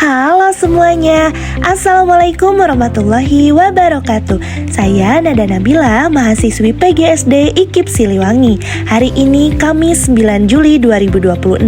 Halo semuanya, Assalamualaikum warahmatullahi wabarakatuh. Saya Nada Nabila, mahasiswi PGSD IKIP Siliwangi. Hari ini Kamis 9 Juli 2026.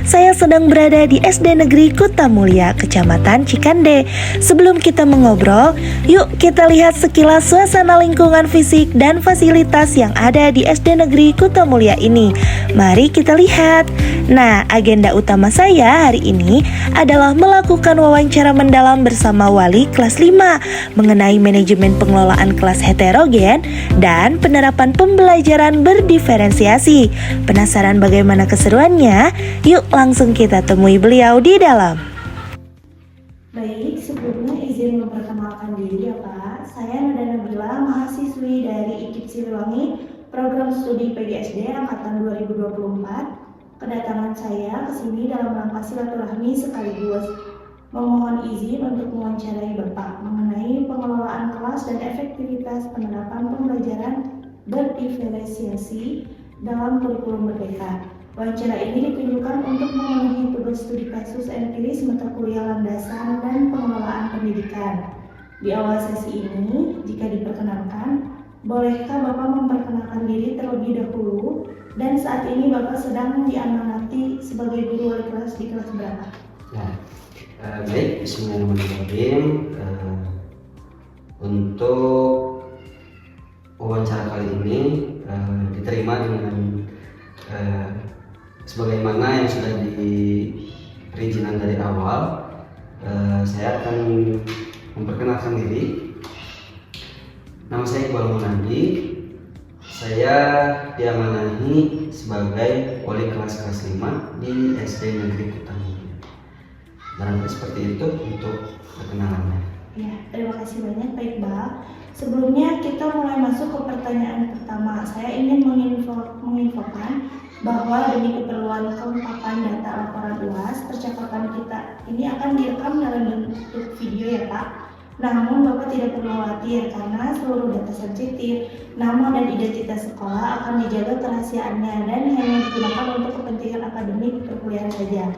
Saya sedang berada di SD Negeri Kuta Mulia, Kecamatan Cikande. Sebelum kita mengobrol, yuk kita lihat sekilas suasana lingkungan fisik dan fasilitas yang ada di SD Negeri Kuta Mulia ini. Mari kita lihat. Nah, agenda utama saya hari ini adalah melakukan wawancara mendalam bersama wali kelas 5 mengenai manajemen pengelolaan kelas heterogen dan penerapan pembelajaran berdiferensiasi. Penasaran bagaimana keseruannya? Yuk langsung kita temui beliau di dalam. Baik, sebelumnya izin memperkenalkan diri ya Pak. Saya Nada Nabila, mahasiswi dari IKIP Siliwangi, program studi PGSD angkatan 2024. Kedatangan saya ke sini dalam rangka silaturahmi sekaligus memohon izin untuk mewawancarai Bapak mengenai pengelolaan kelas dan efektivitas penerapan pembelajaran berdiferensiasi dalam kurikulum Merdeka. Wawancara ini ditujukan untuk memenuhi tugas studi kasus empiris mata kuliah landasan dan pengelolaan pendidikan. Di awal sesi ini, jika diperkenankan, bolehkah Bapak memperkenalkan diri terlebih dahulu? Dan saat ini Bapak sedang diamanati sebagai guru wali kelas di kelas berapa? Baik, bismillahirrahmanirrahim. Untuk wawancara kali ini diterima dengan sebagaimana yang sudah diberi perizinan dari awal. Saya akan memperkenalkan diri. Nama saya Iqbal Munadi. Saya diamanahi sebagai wali kelas 5 di SD Negeri Kuta Mulia. Barangkali seperti itu untuk perkenalannya. Ya, terima kasih banyak Pak Iqbal. Sebelumnya kita mulai masuk ke pertanyaan pertama. Saya ingin menginfokan bahwa demi keperluan kelengkapan data laporan UAS, percakapan kita ini akan direkam dalam bentuk video ya Pak. Namun Bapak tidak perlu khawatir karena seluruh data sensitif, nama dan identitas sekolah akan dijaga kerahasiaannya dan hanya digunakan untuk kepentingan akademik perkuliahan saja.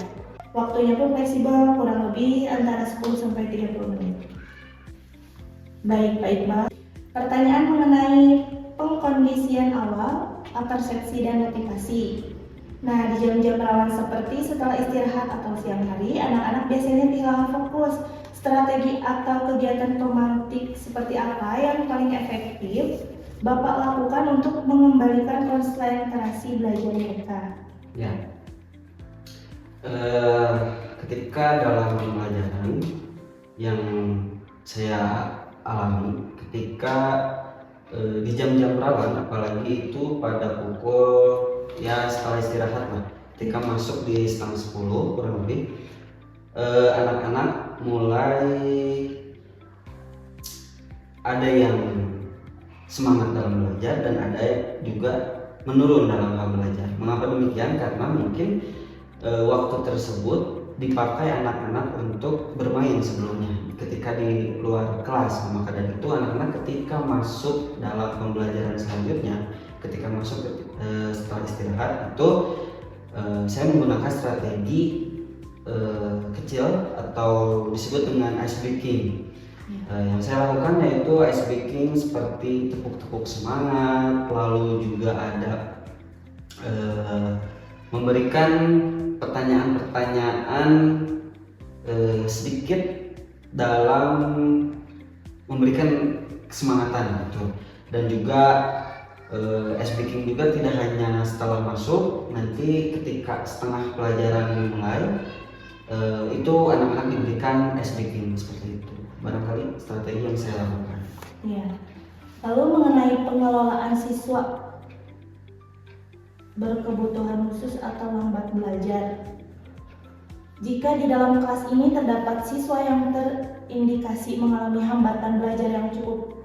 Waktunya pun fleksibel, kurang lebih antara 10-30 menit. Baik Pak Iqbal, pertanyaan mengenai pengkondisian awal, persepsi dan motivasi. Nah, di jam-jam rawan seperti setelah istirahat atau siang hari, anak-anak biasanya kehilangan fokus. Strategi atau kegiatan pemantik seperti apa yang paling efektif Bapak lakukan untuk mengembalikan konsentrasi belajar mereka? Ya, ketika dalam pembelajaran yang saya alami, ketika di jam-jam rawan, apalagi itu pada pukul setelah istirahat lah, ketika masuk di setengah 10 kurang lebih, anak-anak mulai ada yang semangat dalam belajar dan ada juga menurun dalam hal belajar. Mengapa demikian? Karena mungkin waktu tersebut dipakai anak-anak untuk bermain sebelumnya ketika di luar kelas. Maka dari itu anak-anak ketika masuk dalam pembelajaran selanjutnya, ketika masuk setelah istirahat itu saya menggunakan strategi kecil atau disebut dengan ice breaking. Yang saya lakukan yaitu ice breaking seperti tepuk-tepuk semangat, lalu juga ada memberikan pertanyaan-pertanyaan sedikit dalam memberikan kesemangatan gitu. Dan juga ice breaking juga tidak hanya setelah masuk, nanti ketika setengah pelajaran mulai itu anak-anak diberikan ice breaking seperti itu. Barangkali strategi yang saya lakukan. Ya. Lalu mengenai pengelolaan siswa berkebutuhan khusus atau lambat belajar. Jika di dalam kelas ini terdapat siswa yang terindikasi mengalami hambatan belajar yang cukup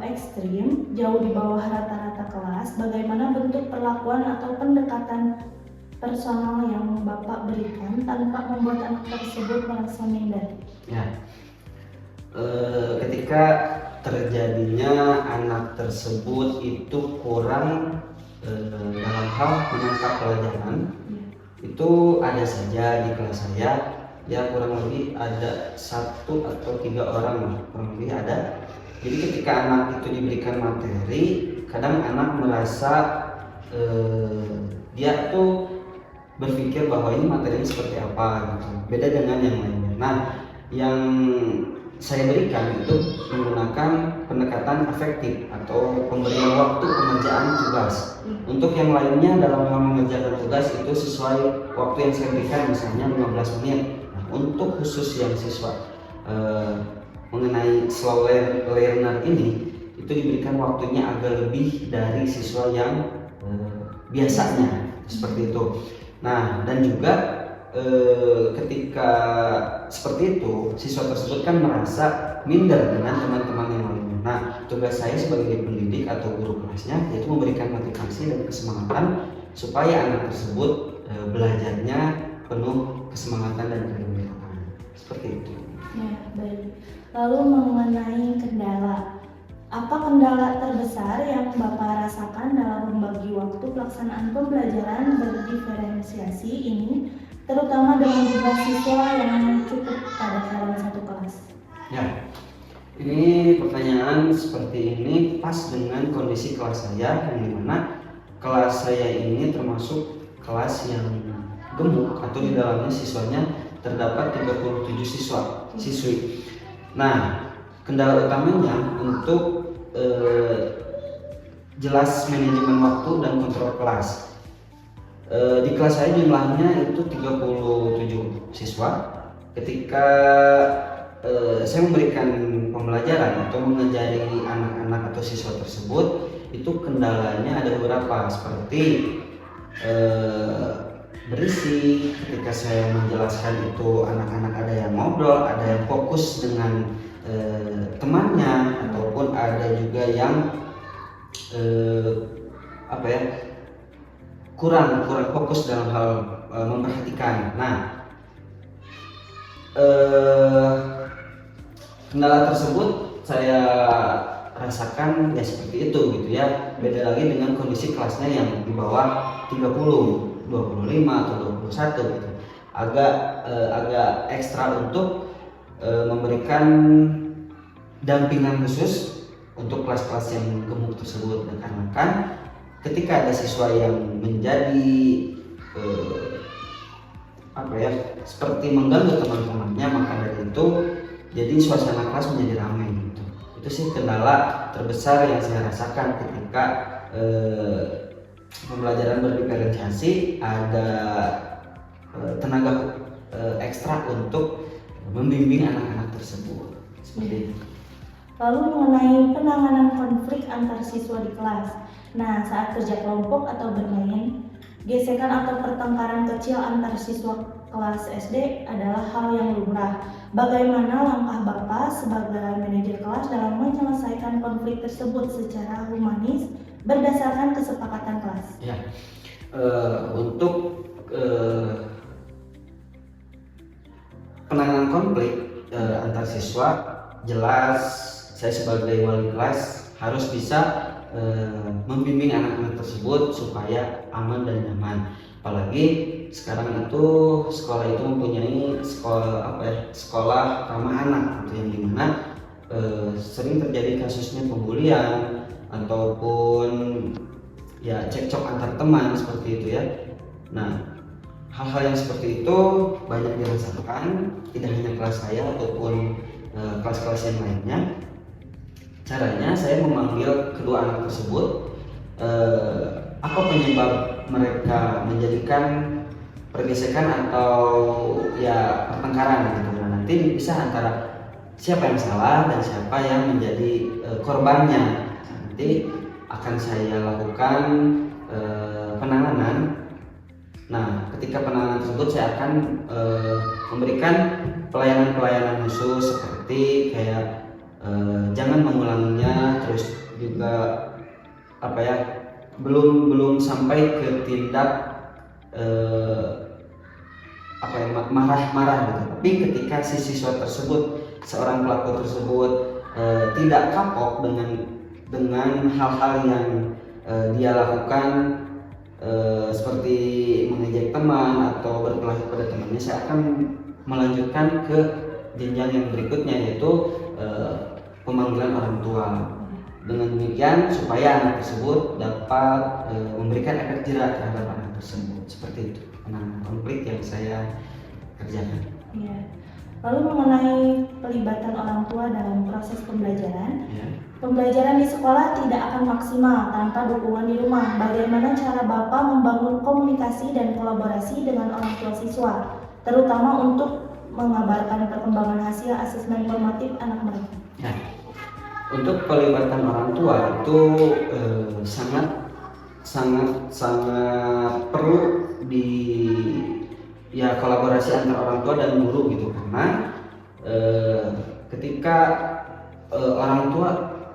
ekstrim, jauh di bawah rata-rata kelas, bagaimana bentuk perlakuan atau pendekatan personal yang Bapak berikan tanpa membuat anak tersebut merasa minder? Ya, ketika terjadinya anak tersebut itu kurang dalam hal menangkap pelajaran, itu ada saja di kelas saya ya kurang lebih ada 1 atau 3 orang lah, kurang lebih ada. Jadi ketika anak itu diberikan materi, kadang anak merasa dia tuh berpikir bahwa ini materinya seperti apa gitu, beda dengan yang lainnya. Nah, yang saya berikan itu menggunakan pendekatan afektif atau pemberian waktu pengerjaan tugas. Untuk yang lainnya dalam hal mengerjakan tugas itu sesuai waktu yang saya berikan, misalnya 15 menit. Nah, untuk khusus yang siswa mengenai slow learner ini, itu diberikan waktunya agak lebih dari siswa yang biasanya, seperti itu. Nah, dan juga ketika seperti itu, siswa tersebut kan merasa minder dengan teman-teman yang lainnya. Nah, tugas saya sebagai pendidik atau guru kelasnya yaitu memberikan motivasi dan kesemangatan supaya anak tersebut belajarnya penuh kesemangatan dan kegembiraan. Seperti itu. Ya, baik. Lalu mengenai kendala, apa kendala terbesar yang Bapak rasakan dalam membagi waktu pelaksanaan pembelajaran berdiferensiasi ini, terutama dengan jumlah siswa yang cukup padat dalam satu kelas? Ya, ini pertanyaan seperti ini pas dengan kondisi kelas saya, yang dimana kelas saya ini termasuk kelas yang gemuk atau di dalamnya siswanya terdapat 37 siswi. Nah, kendala utamanya untuk jelas manajemen waktu dan kontrol kelas. Di kelas saya jumlahnya itu 37 siswa. Ketika saya memberikan pembelajaran atau mengajari anak-anak atau siswa tersebut, itu kendalanya ada beberapa, seperti berisik. Ketika saya menjelaskan itu anak-anak ada yang ngobrol, ada yang fokus dengan temannya, ataupun ada juga yang kurang fokus dalam hal memperhatikan. Nah, kendala tersebut saya rasakan ya seperti itu gitu ya. Beda lagi dengan kondisi kelasnya yang di bawah 30, 25 atau 21 gitu. Agak ekstra untuk memberikan dampingan khusus untuk kelas-kelas yang gemuk tersebut. Karena kan ketika ada siswa yang menjadi seperti mengganggu teman-temannya, maka dari itu jadi suasana kelas menjadi ramai gitu. Itu sih kendala terbesar yang saya rasakan ketika pembelajaran berdiferensiasi. Ada tenaga ekstra untuk membimbing anak-anak tersebut. Seperti itu. Lalu mengenai penanganan konflik antar siswa di kelas. Nah, saat kerja kelompok atau bermain, gesekan atau pertengkaran kecil antar siswa kelas SD adalah hal yang lumrah. Bagaimana langkah Bapak sebagai manajer kelas dalam menyelesaikan konflik tersebut secara humanis berdasarkan kesepakatan kelas? Ya, untuk penanganan konflik antar siswa, jelas saya sebagai wali kelas harus bisa membimbing anak-anak tersebut supaya aman dan nyaman. Apalagi sekarang itu sekolah itu mempunyai sekolah ramah anak gitu, yang dimana sering terjadi kasusnya pembulian ataupun ya cekcok antar teman seperti itu ya. Nah, hal-hal yang seperti itu banyak dirasakan, tidak hanya kelas saya ataupun kelas-kelas yang lainnya. Caranya saya memanggil kedua anak tersebut, apa penyebab mereka menjadikan pergesekan atau ya pertengkaran gitu. Nah, nanti dipisah antara siapa yang salah dan siapa yang menjadi korbannya. Nanti akan saya lakukan penanganan. Nah, ketika penanganan tersebut saya akan memberikan pelayanan-pelayanan khusus seperti kayak jangan mengulanginya, terus juga belum sampai ke tindak marah-marah gitu. Tapi ketika si siswa tersebut, seorang pelaku tersebut tidak kapok dengan hal-hal yang dia lakukan, seperti mengejek teman atau berkelahi pada temannya, saya akan melanjutkan ke jenjang yang berikutnya, yaitu pemanggilan orang tua. Dengan demikian supaya anak tersebut dapat memberikan efek jerak terhadap anak tersebut. Seperti itu penanganan konflik yang saya kerjakan. Ya. Lalu mengenai pelibatan orang tua dalam proses pembelajaran, Ya. pembelajaran di sekolah tidak akan maksimal tanpa dukungan di rumah. Bagaimana cara Bapak membangun komunikasi dan kolaborasi dengan orang tua siswa, terutama untuk mengabarkan perkembangan hasil asesmen formatif anak mereka? Ya. Untuk pelibatan orang tua itu sangat perlu di kolaborasi antara orang tua dan guru gitu, karena ketika orang tua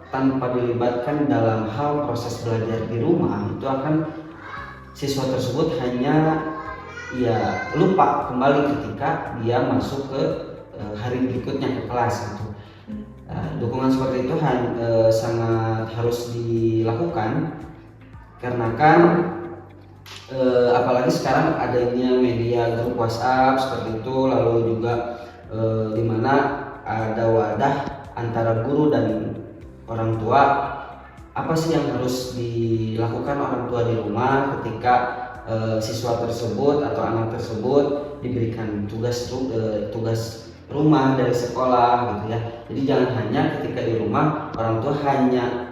tanpa dilibatkan dalam hal proses belajar di rumah, itu akan siswa tersebut hanya lupa kembali ketika dia masuk ke hari berikutnya ke kelas gitu. Dukungan seperti itu sangat harus dilakukan, karena kan apalagi sekarang adanya media grup WhatsApp seperti itu, lalu juga di mana ada wadah antara guru dan orang tua. Apa sih yang harus dilakukan orang tua di rumah ketika siswa tersebut atau anak tersebut diberikan tugas rumah dari sekolah gitu ya. Jadi jangan hanya ketika di rumah orang tua hanya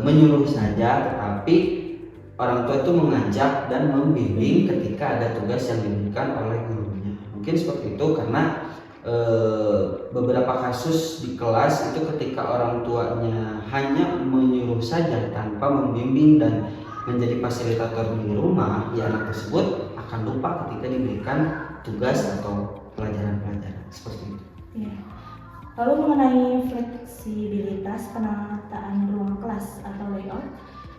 menyuruh saja, tetapi orang tua itu mengajak dan membimbing ketika ada tugas yang diberikan oleh gurunya. Mungkin seperti itu, karena beberapa kasus di kelas itu ketika orang tuanya hanya menyuruh saja tanpa membimbing dan menjadi fasilitator di rumah, anak tersebut akan lupa ketika diberikan tugas atau pelajaran-pelajaran seperti itu. Ya. Lalu mengenai fleksibilitas penataan ruang kelas atau layout.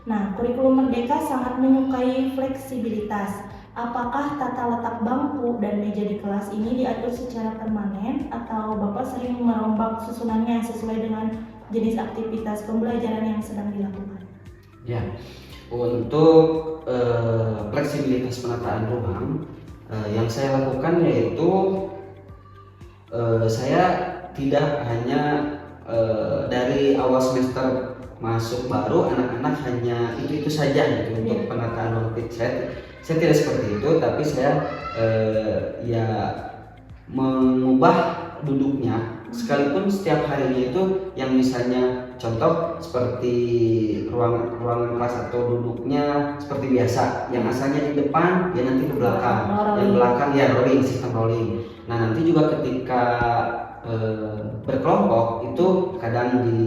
Nah, kurikulum Merdeka sangat menyukai fleksibilitas. Apakah tata letak bangku dan meja di kelas ini diatur secara permanen atau Bapak sering merombak susunannya sesuai dengan jenis aktivitas pembelajaran yang sedang dilakukan? Ya, untuk fleksibilitas penataan ruang yang saya lakukan yaitu saya tidak hanya dari awal semester masuk baru anak-anak hanya itu saja gitu untuk penataan ruang fit. Saya tidak seperti itu, tapi saya mengubah duduknya, sekalipun setiap harinya itu yang misalnya contoh seperti ruangan kelas atau duduknya seperti biasa, yang asalnya di depan ya nanti ke belakang, yang belakang rolling, sistem rolling. Nah nanti juga ketika berkelompok itu kadang di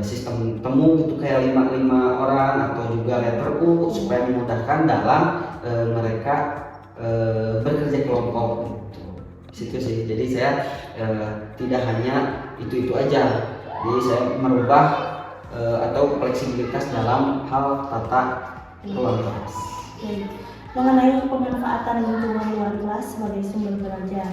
sistem temu gitu kayak 5 orang atau juga letter U supaya memudahkan dalam mereka bekerja kelompok gitu. Situ sih. Jadi saya tidak hanya itu aja. Jadi saya merubah atau fleksibilitas dalam hal tata ruang kelas. Mengenai pemanfaatan lingkungan luar kelas sebagai sumber belajar.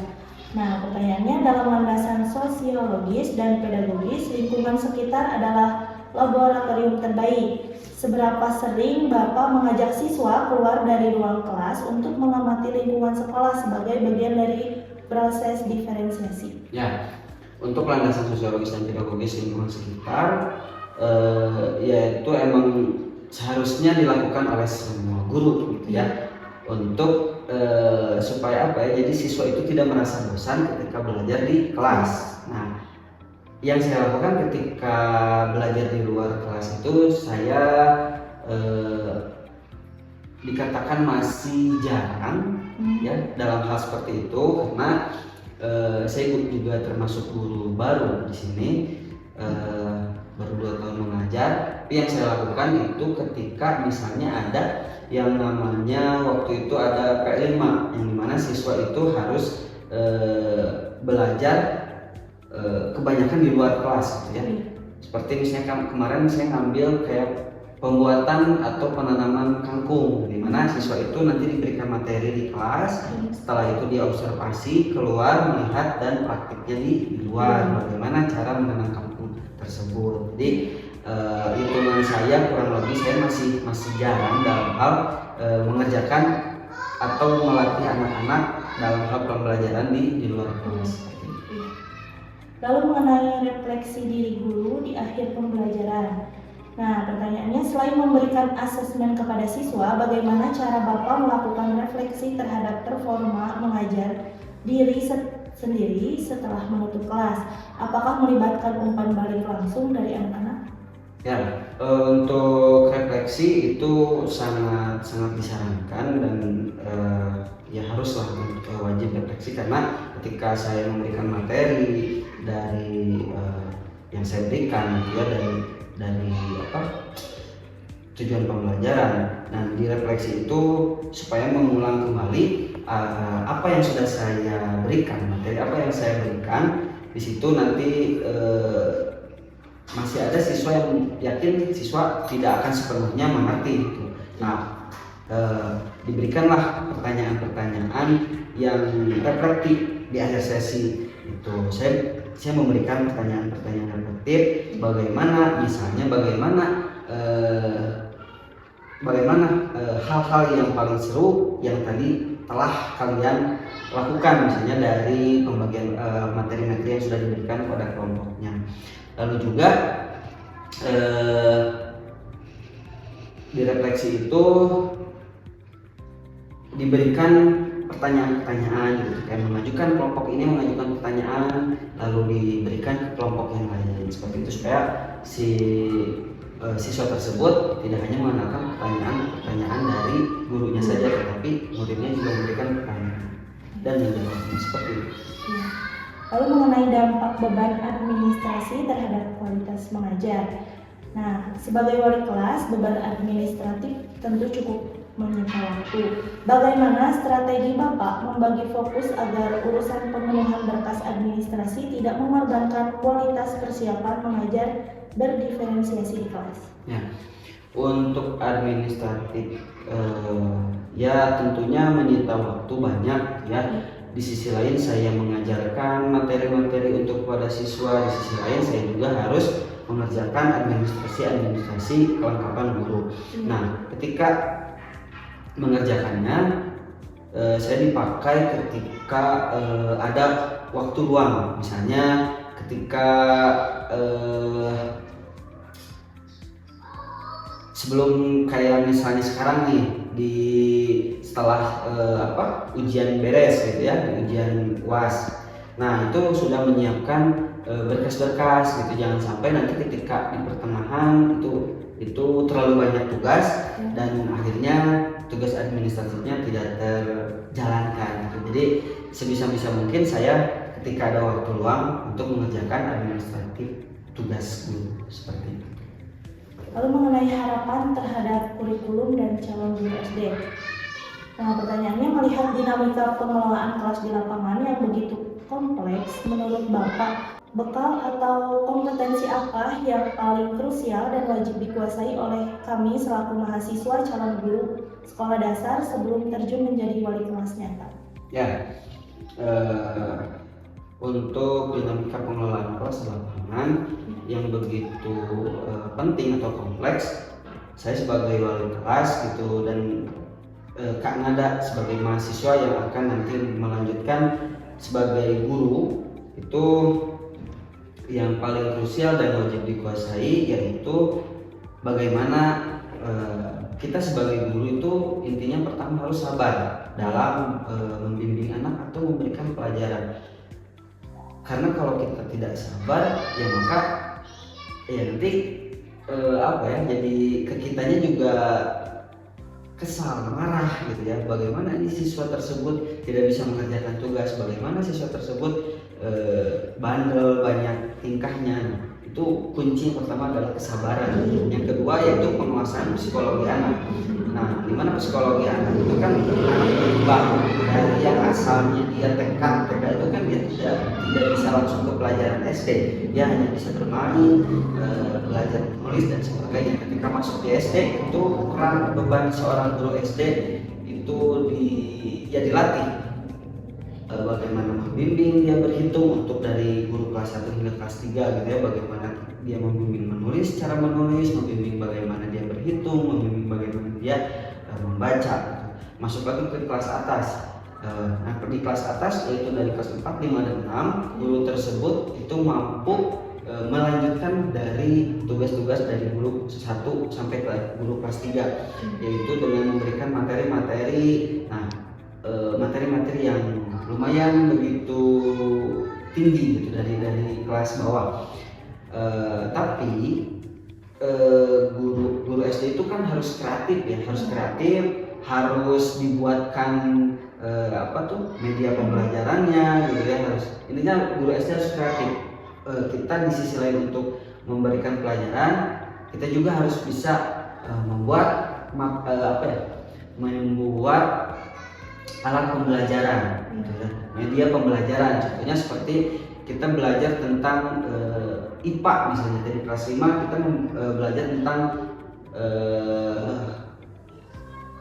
Nah, pertanyaannya, dalam landasan sosiologis dan pedagogis, lingkungan sekitar adalah laboratorium terbaik. Seberapa sering Bapak mengajak siswa keluar dari ruang kelas untuk mengamati lingkungan sekolah sebagai bagian dari proses diferensiasi? Ya, untuk landasan sosiologis dan pedagogis lingkungan sekitar, yaitu emang seharusnya dilakukan oleh semua guru gitu ya. Untuk supaya jadi siswa itu tidak merasa bosan ketika belajar di kelas. Nah, yang saya lakukan ketika belajar di luar kelas itu saya dikatakan masih jarang dalam hal seperti itu, karena saya juga termasuk guru baru di sini, baru 2 tahun mengajar. Tapi yang saya lakukan itu ketika misalnya ada yang namanya waktu itu ada P5 yang dimana siswa itu harus belajar kebanyakan di luar kelas gitu ya. Seperti misalnya kemarin saya ngambil kayak pembuatan atau penanaman kangkung, dimana siswa itu nanti diberikan materi di kelas, setelah itu dia observasi keluar melihat dan praktiknya di luar bagaimana cara menanam kangkung tersebut. Jadi hitungan saya kurang lebih saya masih jarang dalam hal mengerjakan atau melatih anak-anak dalam hal pembelajaran di luar kelas. Lalu mengenai refleksi diri guru di akhir pembelajaran. Nah, pertanyaannya, selain memberikan asesmen kepada siswa, bagaimana cara Bapak melakukan refleksi terhadap performa mengajar diri sendiri setelah menutup kelas? Apakah melibatkan umpan balik langsung dari anak-anak? Ya, untuk refleksi itu sangat disarankan dan ya haruslah wajib refleksi, karena ketika saya memberikan materi dari yang saya berikan ya dari tujuan pembelajaran, nah di refleksi itu supaya mengulang kembali apa yang sudah saya berikan, materi apa yang saya berikan. Di situ nanti masih ada siswa yang yakin siswa tidak akan sepenuhnya mengerti gitu. Nah, diberikanlah pertanyaan-pertanyaan yang reflektif di akhir sesi itu. Saya memberikan pertanyaan-pertanyaan reflektif, misalnya bagaimana hal-hal yang paling seru yang tadi telah kalian lakukan, misalnya dari pembagian materi-materi yang sudah diberikan kepada kelompoknya. Lalu juga di refleksi itu diberikan pertanyaan-pertanyaan gitu, kayak kelompok ini mengajukan pertanyaan lalu diberikan ke kelompok yang lain, seperti itu, supaya si siswa tersebut tidak hanya menggunakan pertanyaan dari gurunya saja, tetapi muridnya juga memberikan pertanyaan dan menjawabnya, seperti itu. Lalu mengenai dampak beban administrasi terhadap kualitas mengajar. Nah, sebagai wali kelas, beban administratif tentu cukup menyita waktu. Bagaimana strategi Bapak membagi fokus agar urusan pemenuhan berkas administrasi tidak mengorbankan kualitas persiapan mengajar berdiferensiasi di kelas? Ya, untuk administratif ya tentunya menyita waktu banyak ya. Di sisi lain saya mengajarkan materi-materi untuk kepada siswa, di sisi lain saya juga harus mengerjakan administrasi kelengkapan guru. Nah, ketika mengerjakannya saya dipakai ketika ada waktu luang, misalnya ketika sebelum kayak misalnya sekarang nih setelah ujian beres gitu ya, di ujian UAS. Nah, itu sudah menyiapkan berkas-berkas gitu, jangan sampai nanti ketika di pertengahan itu terlalu banyak tugas dan akhirnya tugas administratifnya tidak terjalankan gitu. Jadi sebisa mungkin saya ketika ada waktu luang untuk mengerjakan administratif tugas guru, seperti itu. Lalu mengenai harapan terhadap kurikulum dan calon guru SD. Nah, pertanyaannya, melihat dinamika pengelolaan kelas di lapangan yang begitu kompleks, menurut Bapak, bekal atau kompetensi apa yang paling krusial dan wajib dikuasai oleh kami selaku mahasiswa calon guru sekolah dasar sebelum terjun menjadi wali kelas nyata? Ya, untuk dinamika pengelolaan kelas di lapangan yang begitu penting atau kompleks, saya sebagai wali kelas gitu dan Kak Nada sebagai mahasiswa yang akan nanti melanjutkan sebagai guru, itu yang paling krusial dan wajib dikuasai yaitu bagaimana kita sebagai guru itu intinya pertama harus sabar dalam membimbing anak atau memberikan pelajaran. Karena kalau kita tidak sabar ya maka nanti jadi ke kitanya juga kesal, marah gitu ya. Bagaimana ini siswa tersebut tidak bisa mengerjakan tugas, bagaimana siswa tersebut bandel, banyak tingkahnya. Itu kunci yang pertama adalah kesabaran. Yang kedua yaitu penguasaan psikologi anak. Nah, dimana psikologi anak itu kan anak berkembang dari yang asalnya dia TK itu kan dia tidak bisa langsung ke pelajaran SD, dia hanya bisa bermain, belajar menulis dan sebagainya. Ketika masuk di SD itu peran beban seorang guru SD itu dilatih bagaimana membimbing dia berhitung untuk dari guru kelas 1 hingga kelas 3 gitu ya, bagaimana dia membimbing menulis, cara menulis, membimbing bagaimana dia berhitung, membimbing bagaimana dia membaca gitu. Masuk lagi ke kelas atas Nah, di kelas atas yaitu dari kelas 4, 5, dan 6, guru tersebut itu mampu melanjutkan dari tugas-tugas dari guru 1 sampai ke guru kelas 3, yaitu dengan memberikan materi-materi, materi-materi yang lumayan begitu tinggi gitu dari kelas bawah. Tapi guru SD itu kan harus kreatif ya, harus dibuatkan media pembelajarannya gitu ya, intinya guru SD harus kreatif. Kita di sisi lain untuk memberikan pelajaran, kita juga harus bisa membuat alat pembelajaran gitu ya, media pembelajaran. Contohnya seperti kita belajar tentang IPA misalnya, dari kelas 5 kita belajar tentang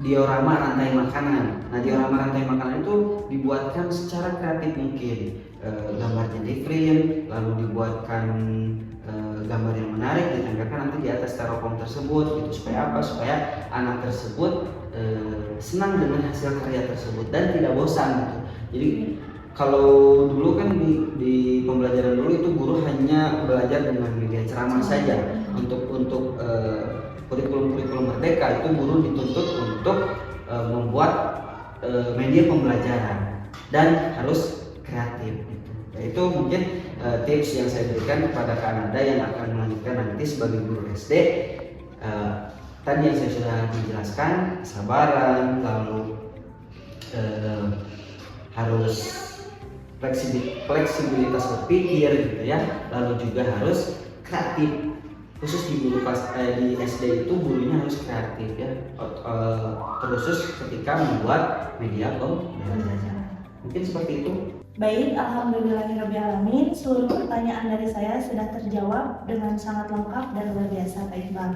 diorama rantai makanan. Nah, diorama rantai makanan itu dibuatkan secara kreatif mungkin, gambarnya di print, lalu dibuatkan gambar yang menarik, ditempelkan nanti di atas styrofoam tersebut gitu. Supaya apa? Supaya anak tersebut senang dengan hasil karya tersebut dan tidak bosan gitu. Jadi kalau dulu kan di pembelajaran dulu itu guru hanya belajar dengan media ceramah saja. Untuk kurikulum merdeka itu guru dituntut untuk membuat media pembelajaran dan harus kreatif gitu. Itu mungkin tips yang saya berikan kepada Kanada yang akan melanjutkan nanti sebagai guru SD. Tadi yang saya sudah dijelaskan, kesabaran, lalu harus fleksibilitas berpikir gitu ya, lalu juga harus kreatif. Khusus di di SD itu gurunya harus kreatif ya, terkhusus ketika membuat media pembelajaran. Mungkin seperti itu. Baik, alhamdulillahirrahmanirrahim. Seluruh pertanyaan dari saya sudah terjawab dengan sangat lengkap dan luar biasa, Pak Iqbal.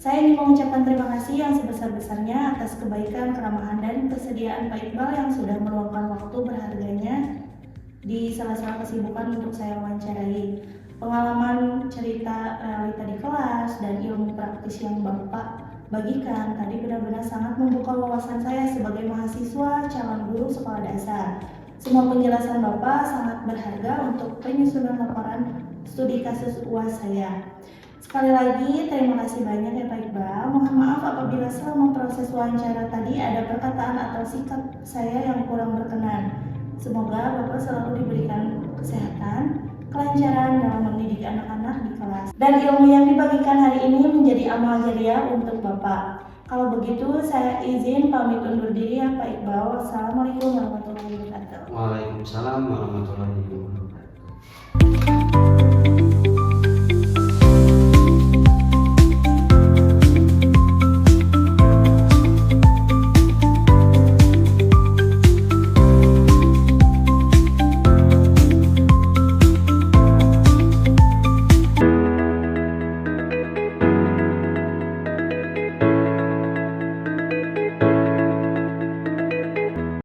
Saya ingin mengucapkan terima kasih yang sebesar-besarnya atas kebaikan, keramahan, dan kesediaan Pak Iqbal yang sudah meluangkan waktu berharganya di sela-sela kesibukan untuk saya wawancarai. Pengalaman, cerita, realita di kelas, dan ilmu praktis yang Bapak bagikan tadi benar-benar sangat membuka wawasan saya sebagai mahasiswa calon guru sekolah dasar. Semua penjelasan Bapak sangat berharga untuk penyusunan laporan studi kasus UAS saya. Sekali lagi, terima kasih banyak ya Pak Iqbal. Mohon maaf apabila selama proses wawancara tadi ada perkataan atau sikap saya yang kurang berkenan. Semoga Bapak selalu diberikan kesehatan, kelancaran dalam mendidik anak-anak di kelas, dan ilmu yang dibagikan hari ini menjadi amal jariah untuk Bapak. Kalau begitu saya izin pamit undur diri ya Pak Iqbal. Wassalamualaikum warahmatullahi wabarakatuh. Waalaikumsalam warahmatullahi wabarakatuh.